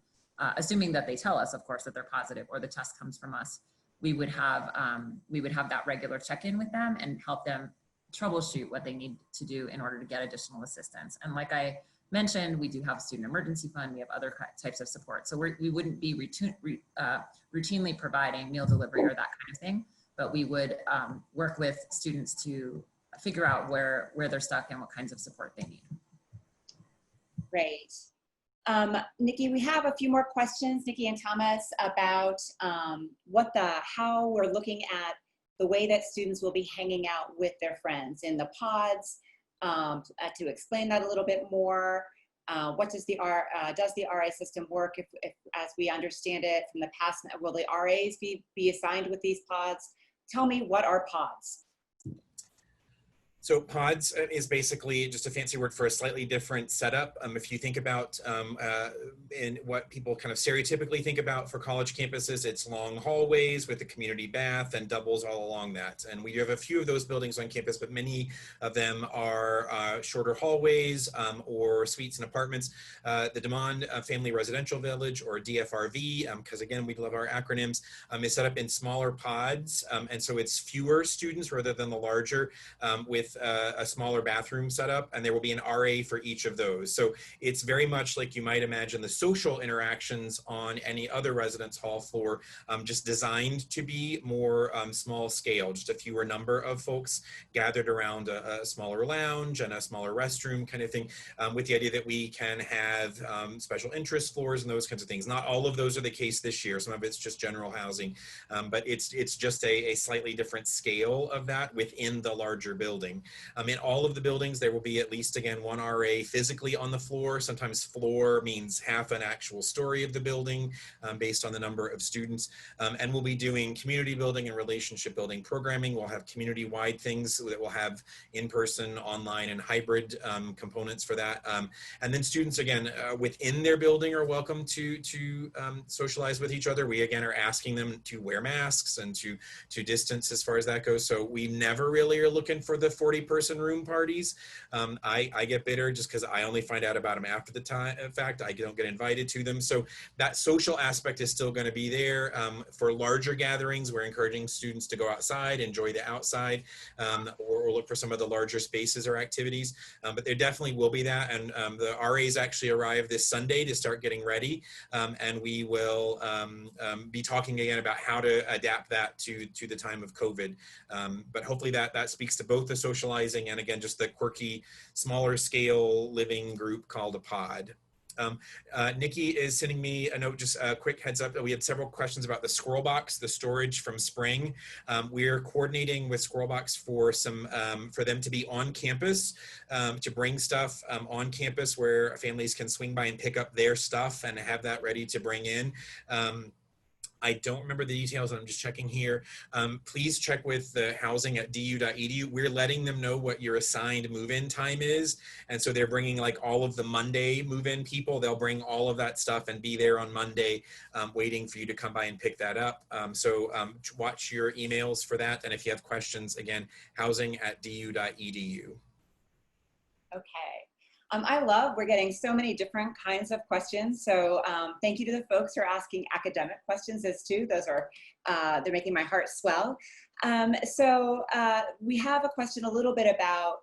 assuming that they tell us, of course, that they're positive or the test comes from us. We would have that regular check-in with them and help them troubleshoot what they need to do in order to get additional assistance. And like I mentioned, we do have a student emergency fund. We have other types of support. So we wouldn't be routinely providing meal delivery or that kind of thing, but we would work with students to figure out where they're stuck and what kinds of support they need. Great. Nikki, we have a few more questions, Nikki and Thomas, about how we're looking at the way that students will be hanging out with their friends in the pods. To explain that a little bit more, what does the RA system work if as we understand it from the past? Will the RAs be assigned with these pods? Tell me, what are pods? So pods is basically just a fancy word for a slightly different setup. If you think about in what people kind of stereotypically think about for college campuses, it's long hallways with a community bath and doubles all along that. And we have a few of those buildings on campus, but many of them are shorter hallways or suites and apartments. The DeMond Family Residential Village, or DFRV, because again, we love our acronyms, is set up in smaller pods. And so it's fewer students rather than the larger with a smaller bathroom setup, and there will be an RA for each of those. So it's very much like you might imagine the social interactions on any other residence hall floor, just designed to be more small scale, just a fewer number of folks gathered around a smaller lounge and a smaller restroom kind of thing, with the idea that we can have special interest floors and those kinds of things. Not all of those are the case this year. Some of it's just general housing, but it's just a slightly different scale of that within the larger building. In all of the buildings, there will be at least, again, one RA physically on the floor. Sometimes floor means half an actual story of the building based on the number of students. And we'll be doing community building and relationship building programming. We'll have community-wide things that will have in-person, online, and hybrid components for that. And then students, again, within their building are welcome to socialize with each other. We, again, are asking them to wear masks and to distance as far as that goes. So we never really are looking for the 40-person room parties. I get bitter just because I only find out about them after the fact. I don't get invited to them. So that social aspect is still going to be there. For larger gatherings, we're encouraging students to go outside, enjoy the outside, or look for some of the larger spaces or activities. But there definitely will be that. And the RAs actually arrive this Sunday to start getting ready. And we will be talking again about how to adapt that to the time of COVID. But hopefully that speaks to both the socializing and, again, just the quirky, smaller scale living group called a pod. Nikki is sending me a note, just a quick heads up that we had several questions about the Squirrel Box, the storage from spring. We're coordinating with Squirrel Box for for them to be on campus, to bring stuff on campus where families can swing by and pick up their stuff and have that ready to bring in. I don't remember the details, I'm just checking here. Please check with the housing at du.edu. We're letting them know what your assigned move-in time is. And so they're bringing like all of the Monday move-in people. They'll bring all of that stuff and be there on Monday, waiting for you to come by and pick that up. So watch your emails for that. And if you have questions, again, housing at du.edu. Okay. We're getting so many different kinds of questions. So thank you to the folks who are asking academic questions as too. Those are, they're making my heart swell. We have a question a little bit about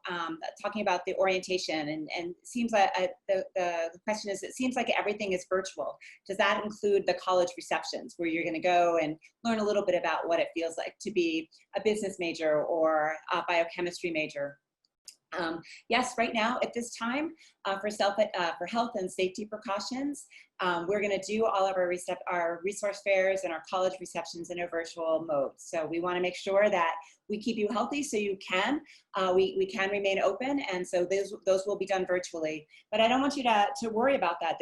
talking about the orientation, and it seems like the question is, it seems like everything is virtual. Does that include the college receptions where you're going to go and learn a little bit about what it feels like to be a business major or a biochemistry major? Yes, right now at this time, for health and safety precautions, we're going to do all of our resource fairs and our college receptions in a virtual mode. So we want to make sure that we keep you healthy so you can, we can remain open, and so those will be done virtually. But I don't want you to worry about that.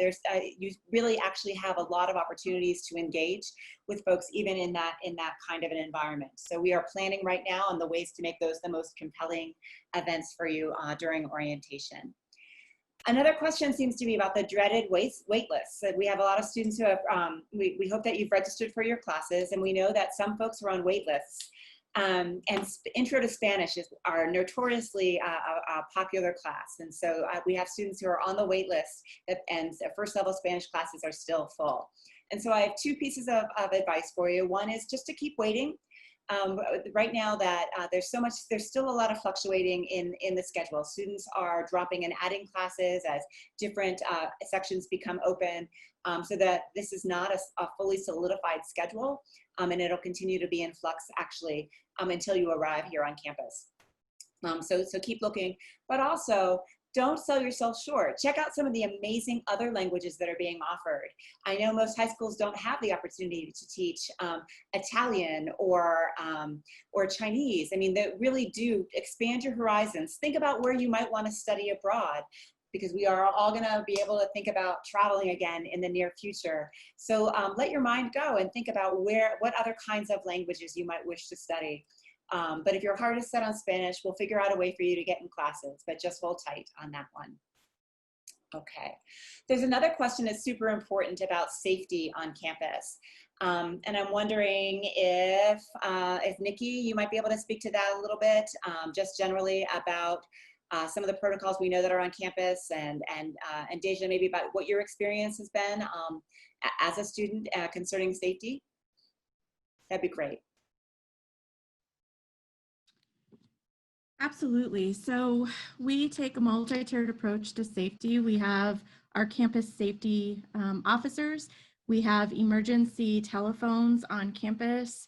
You really actually have a lot of opportunities to engage with folks even in that kind of an environment. So we are planning right now on the ways to make those the most compelling events for you during orientation. Another question seems to be about the dreaded wait lists. So we have a lot of students who have, we hope that you've registered for your classes, and we know that some folks are on wait lists. And Intro to Spanish is our notoriously a popular class. And so we have students who are on the wait list, and first level Spanish classes are still full. And so I have two pieces of advice for you. One is just to keep waiting. Right now that there's still a lot of fluctuating in the schedule. Students are dropping and adding classes as different sections become open, so that this is not a fully solidified schedule, and it'll continue to be in flux actually until you arrive here on campus. So keep looking, but also don't sell yourself short. Check out some of the amazing other languages that are being offered. I know most high schools don't have the opportunity to teach Italian or Chinese. I mean, they really do expand your horizons. Think about where you might want to study abroad, because we are all going to be able to think about traveling again in the near future. So let your mind go and think about what other kinds of languages you might wish to study. But if your heart is set on Spanish, we'll figure out a way for you to get in classes, but just hold tight on that one. Okay. There's another question that's super important about safety on campus. And I'm wondering if Nikki, you might be able to speak to that a little bit, just generally about some of the protocols we know that are on campus, and Deja, maybe about what your experience has been as a student concerning safety. That'd be great. Absolutely. So we take a multi-tiered approach to safety. We have our campus safety officers. We have emergency telephones on campus.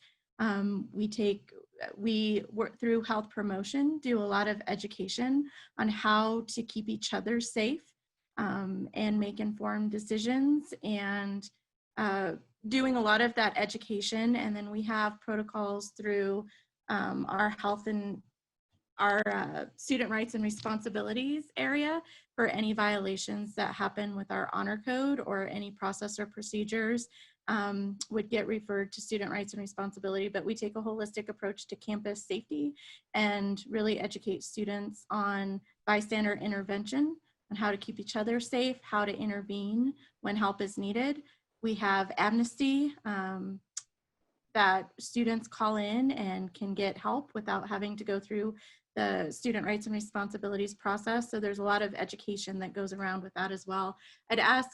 We work through health promotion, do a lot of education on how to keep each other safe and make informed decisions, and doing a lot of that education. And then we have protocols through our health and our student rights and responsibilities area for any violations that happen with our honor code, or any process or procedures would get referred to student rights and responsibility. But we take a holistic approach to campus safety and really educate students on bystander intervention, on how to keep each other safe, how to intervene when help is needed. We have amnesty that students call in and can get help without having to go through the student rights and responsibilities process. So there's a lot of education that goes around with that as well. I'd ask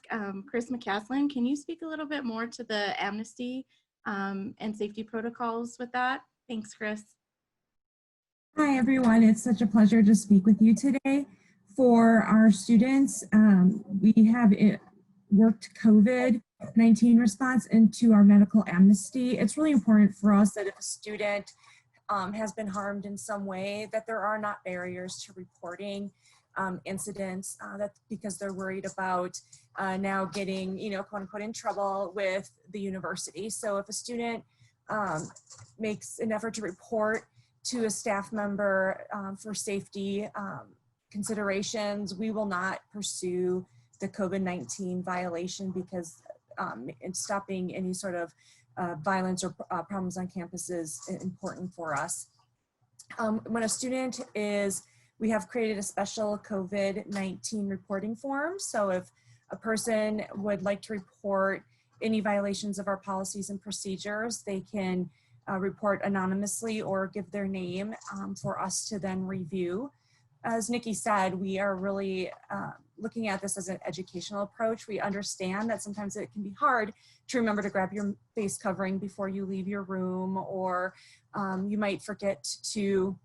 Chris McCaslin, can you speak a little bit more to the amnesty and safety protocols with that? Thanks, Chris. Hi, everyone. It's such a pleasure to speak with you today. For our students, we have worked COVID-19 response into our medical amnesty. It's really important for us that if a student has been harmed in some way, that there are not barriers to reporting incidents, because they're worried about now getting, quote unquote, in trouble with the university. So if a student makes an effort to report to a staff member for safety considerations, we will not pursue the COVID-19 violation, because in stopping any sort of violence or problems on campus is important for us. When a student we have created a special COVID-19 reporting form. So if a person would like to report any violations of our policies and procedures, they can report anonymously or give their name for us to then review. As Nikki said, we are really looking at this as an educational approach. We understand that sometimes it can be hard to remember to grab your face covering before you leave your room, or you might forget to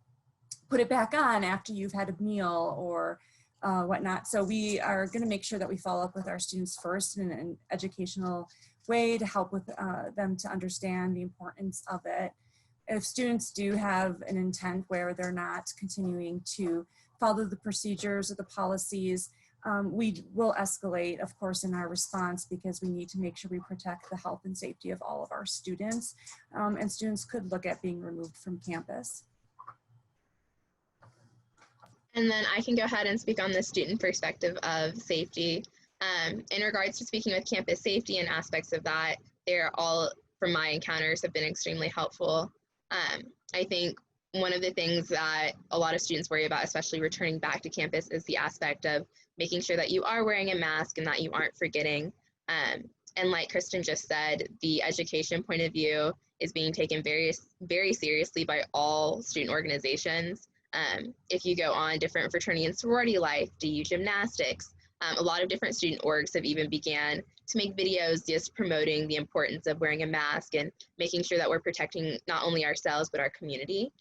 put it back on after you've had a meal or whatnot. So we are going to make sure that we follow up with our students first in an educational way to help with them to understand the importance of it. If students do have an intent where they're not continuing to follow the procedures or the policies, we will escalate, of course, in our response, because we need to make sure we protect the health and safety of all of our students. And students could look at being removed from campus. And then I can go ahead and speak on the student perspective of safety. In regards to speaking with campus safety and aspects of that, they're all, from my encounters, have been extremely helpful. I think one of the things that a lot of students worry about, especially returning back to campus, is the aspect of making sure that you are wearing a mask and that you aren't forgetting. And like Kristen just said, the education point of view is being taken very, very seriously by all student organizations. If you go on different fraternity and sorority life, DU gymnastics, a lot of different student orgs have even began to make videos just promoting the importance of wearing a mask and making sure that we're protecting not only ourselves, but our community.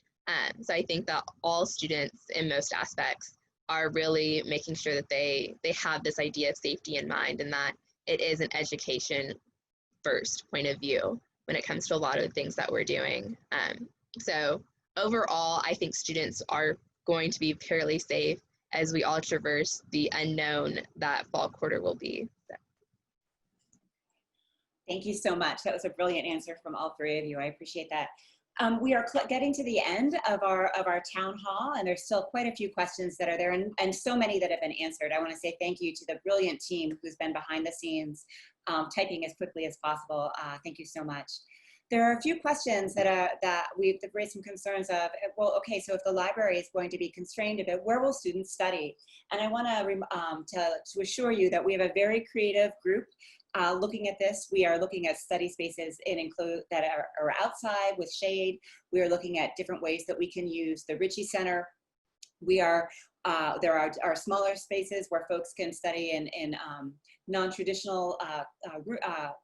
So I think that all students in most aspects are really making sure that they have this idea of safety in mind, and that it is an education first point of view when it comes to a lot of the things that we're doing. So overall, I think students are going to be fairly safe. as we all traverse the unknown that fall quarter will be. So. Thank you so much. That was a brilliant answer from all three of you. I appreciate that. We are getting to the end of our town hall, and there's still quite a few questions that are there, and so many that have been answered. I want to say thank you to the brilliant team who's been behind the scenes, typing as quickly as possible. Thank you so much. There are a few questions that we've raised some concerns of. Well, okay, so if the library is going to be constrained a bit, where will students study? And I want to assure you that we have a very creative group looking at this. We are looking at study spaces that are outside with shade. We are looking at different ways that we can use the Ritchie Center. There are smaller spaces where folks can study in non-traditional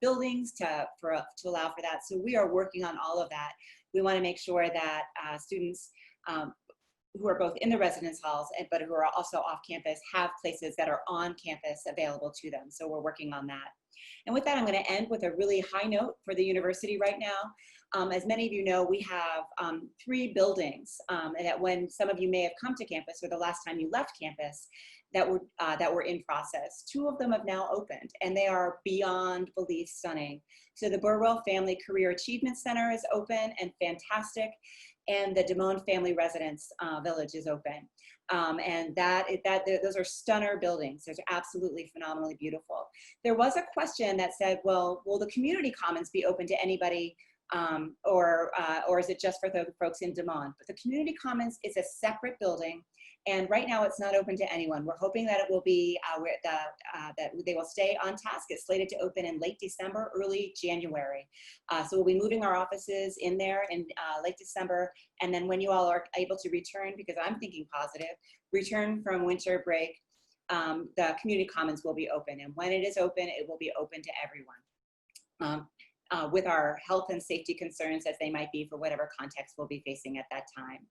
buildings to allow for that. So we are working on all of that. We want to make sure that students who are both in the residence halls but who are also off campus have places that are on campus available to them. So we're working on that. And with that, I'm going to end with a really high note for the university right now. As many of you know, we have 3 buildings and that when some of you may have come to campus or the last time you left campus that were in process. 2 of them have now opened, and they are beyond belief stunning. So the Burwell Family Career Achievement Center is open and fantastic, and the Damone Family Residence Village is open. And those are stunner buildings. They're absolutely phenomenally beautiful. There was a question that said, well, will the community commons be open to anybody or is it just for the folks in Damone? But the community commons is a separate building, and right now it's not open to anyone. We're hoping that it will be, that they will stay on task. It's slated to open in late December, early January. So we'll be moving our offices in there in late December. And then when you all are able to return, because I'm thinking positive, return from winter break, the community commons will be open. And when it is open, it will be open to everyone. With our health and safety concerns as they might be for whatever context we'll be facing at that time.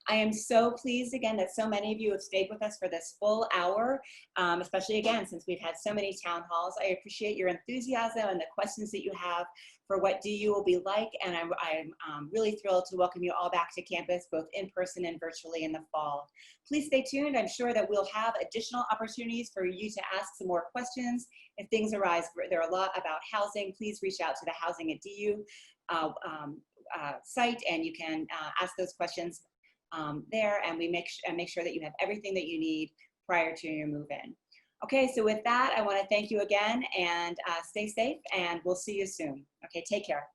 I am so pleased again that so many of you have stayed with us for this full hour, especially again, since we've had so many town halls. I appreciate your enthusiasm and the questions that you have for what DU will be like, and I'm really thrilled to welcome you all back to campus, both in person and virtually in the fall. Please stay tuned. I'm sure that we'll have additional opportunities for you to ask some more questions. If things arise, there are a lot about housing, please reach out to the Housing at DU site, and you can ask those questions there, and we make sure that you have everything that you need prior to your move-in. Okay, so with that, I want to thank you again, and stay safe, and we'll see you soon. Okay, take care.